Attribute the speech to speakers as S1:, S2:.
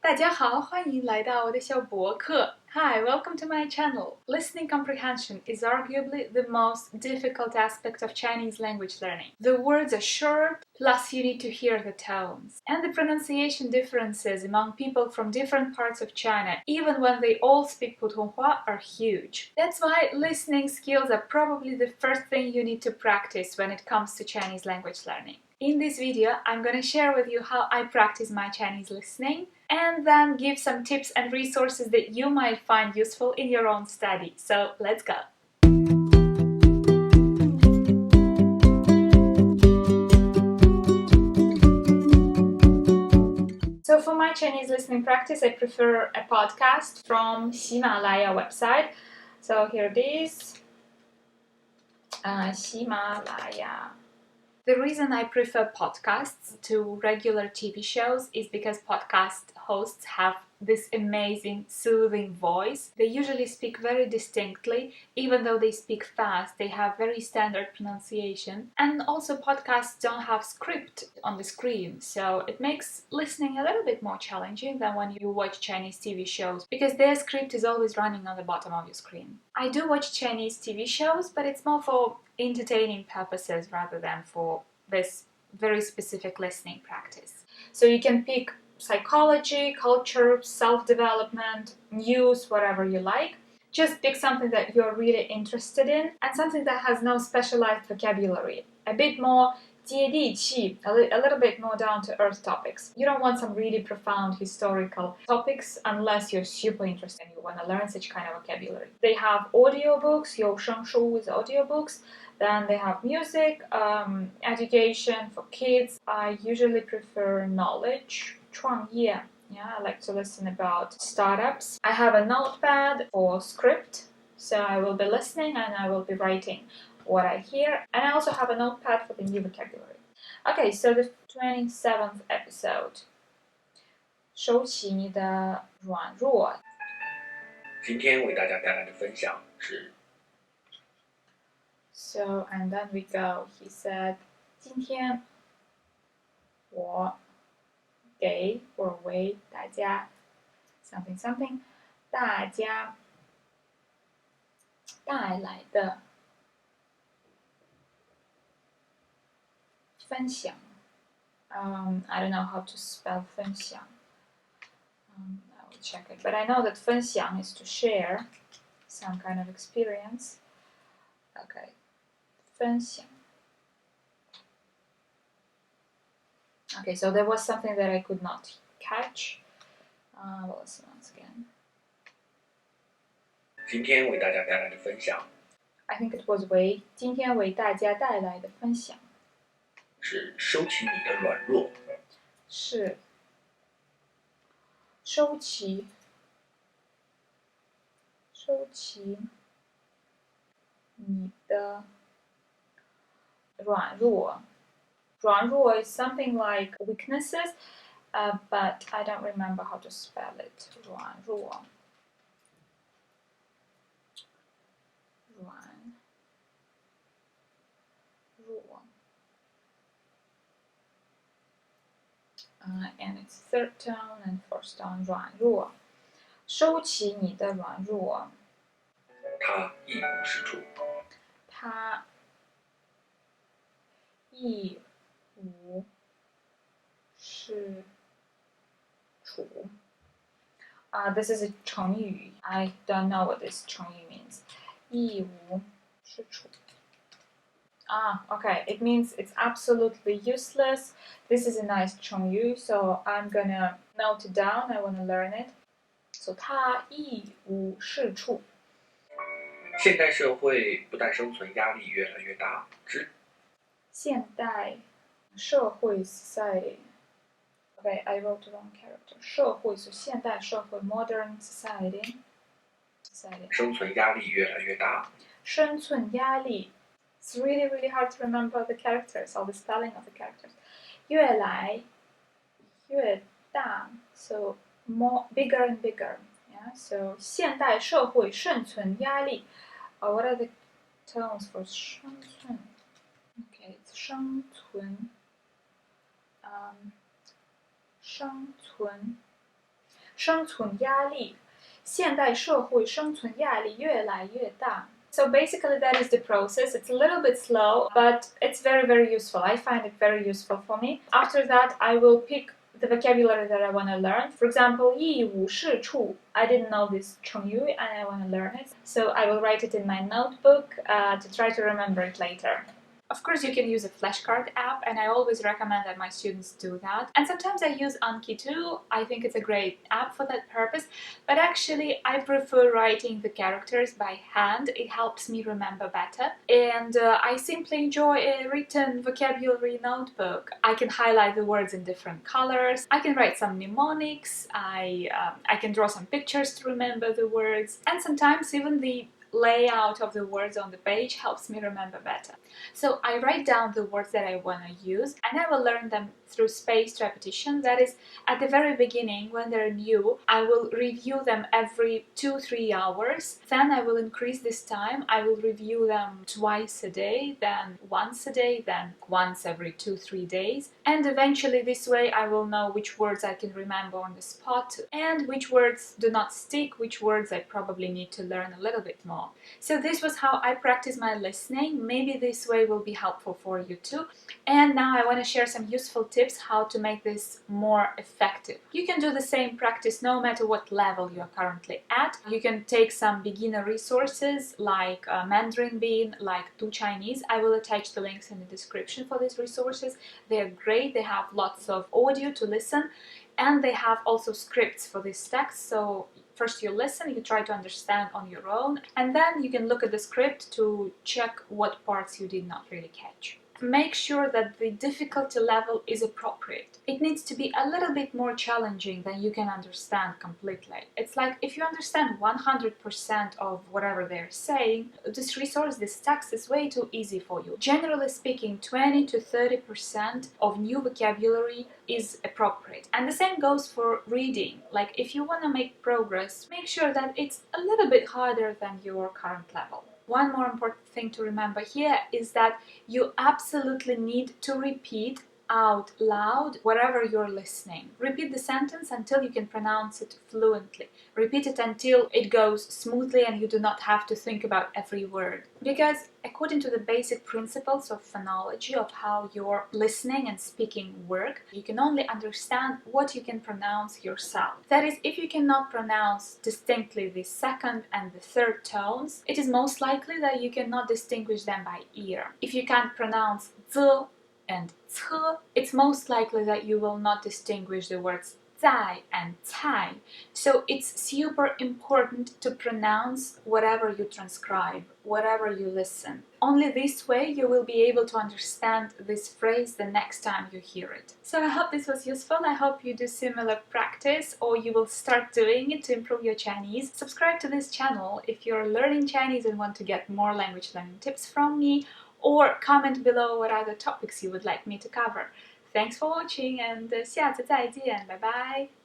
S1: 大家好，欢迎来到我的小博客。Hi, welcome to my channel. Listening comprehension is arguably the most difficult aspect of Chinese language learning. The words are short, plus you need to hear the tones. And the pronunciation differences among people from different parts of China, even when they all speak Putonghua, are huge. That's why listening skills are probably the first thing you need to practice when it comes to Chinese language learning. In this video, I'm gonna share with you how I practice my Chinese listening and then give some tips and resources that you might find useful in your own study. So let's go! So for my Chinese listening practice, I prefer a podcast from Himalaya website. So here it is, Himalaya. The reason I prefer podcasts to regular TV shows is because podcast hosts have this amazing, soothing voice. They usually speak very distinctly, even though they speak fast, they have very standard pronunciation. And also podcasts don't have script on the screen, so it makes listening a little bit more challenging than when you watch Chinese TV shows, because their script is always running on the bottom of your screen. I do watch Chinese TV shows, but it's more for entertaining purposes rather than for this very specific listening practice. So you can pick psychology, culture, self-development, news, whatever you like. Just pick something that you're really interested in and something that has no specialized vocabulary. A bit more 接地气, a little bit more down-to-earth topics. You don't want some really profound historical topics unless you're super interested and you want to learn such kind of vocabulary. They have audiobooks, 有声书 with audiobooks. Then they have music, education for kids. I usually prefer knowledge, 创业. Yeah, I like to listen about startups. I have a notepad for script, so I will be listening and I will be writing what I hear. And I also have a notepad for the new vocabulary. Okay, so the 27th episode. 收起你的软弱。
S2: 今天为大家带来的分享是
S1: So, and then we go. He said, 今天我给 or 为大家 something something 大家带来的分享 I don't know how to spell 分享 I will check it, but I know that 分享 is to share some kind of experience. Okay, 分享. Okay, so there was something that I could not catch. We'll listen once again.
S2: 今天为大家带来的分享
S1: I think it was 为今天为大家带来的分享
S2: 是收起你的软弱，
S1: 是收起你的软弱。软弱 is something like weaknesses, but I don't remember how to spell it. 软弱 and it's third tone and first tone 软弱。收起你的软弱。
S2: 他一无是处。
S1: 他一无是处。This is a 成语. I don't know what this 成语 means. 一无是处。Okay, it means it's absolutely useless. This is a nice 成语, so I'm gonna note it down. I wanna learn it. So 他一无是处。
S2: 现代社会不但生存压力越来越大，
S1: 现代社会 society. Okay, I wrote the wrong character. 社会 so 现代社会 modern society.
S2: 生存压力越来越大。
S1: 生存压力 It's really, really hard to remember the characters, all the spelling of the characters. 越来越大 so more, bigger and bigger. Yeah, so 现代社会生存压力 what are the tones for 生存? Okay, it's 生存生存生存压力，现代社会生存压力越来越大。So basically that is the process. It's a little bit slow, but it's very, very useful. I find it very useful for me. After that, I will pick the vocabulary that I want to learn. For example, 一无是处. I didn't know this 成语 and I want to learn it. So I will write it in my notebook to try to remember it later. Of course, you can use a flashcard app, and I always recommend that my students do that. And sometimes I use Anki too. I think it's a great app for that purpose. But actually, I prefer writing the characters by hand. It helps me remember better. And I simply enjoy a written vocabulary notebook. I can highlight the words in different colors. I can write some mnemonics. I can draw some pictures to remember the words. And sometimes even the layout of the words on the page helps me remember better. So I write down the words that I want to use, and I will learn them through spaced repetition. That is, at the very beginning, when they're new, I will review them every 2-3 hours. Then I will increase this time. I will review them twice a day, then once a day, then once every 2-3 days. And eventually this way I will know which words I can remember on the spot and which words do not stick, which words I probably need to learn a little bit more. So this was how I practice my listening. Maybe this way will be helpful for you too. And now I want to share some useful tips how to make this more effective. You can do the same practice no matter what level you are currently at. You can take some beginner resources like Mandarin Bean, like Do Chinese. I will attach the links in the description for these resources. They are great. They have lots of audio to listen, and they have also scripts for this text. So first you listen, you try to understand on your own, and then you can look at the script to check what parts you did not really catch. Make sure that the difficulty level is appropriate. It needs to be a little bit more challenging than you can understand completely. It's like if you understand 100% of whatever they're saying, this resource, this text is way too easy for you. Generally speaking, 20 to 30% of new vocabulary is appropriate. And the same goes for reading. Like if you want to make progress, make sure that it's a little bit harder than your current level. One more important thing to remember here is that you absolutely need to repeat out loud wherever you're listening. Repeat the sentence until you can pronounce it fluently. Repeat it until it goes smoothly and you do not have to think about every word. Because according to the basic principles of phonology, of how your listening and speaking work, you can only understand what you can pronounce yourself. That is, if you cannot pronounce distinctly the second and the third tones, it is most likely that you cannot distinguish them by ear. If you can't pronounce the and 车, it's most likely that you will not distinguish the words 在 and 菜. So it's super important to pronounce whatever you transcribe, whatever you listen. Only this way you will be able to understand this phrase the next time you hear it. So I hope this was useful. I hope you do similar practice or you will start doing it to improve your Chinese. Subscribe to this channel if you're learning Chinese and want to get more language learning tips from me, or comment below what other topics you would like me to cover. Thanks for watching, and 下次再见，拜拜。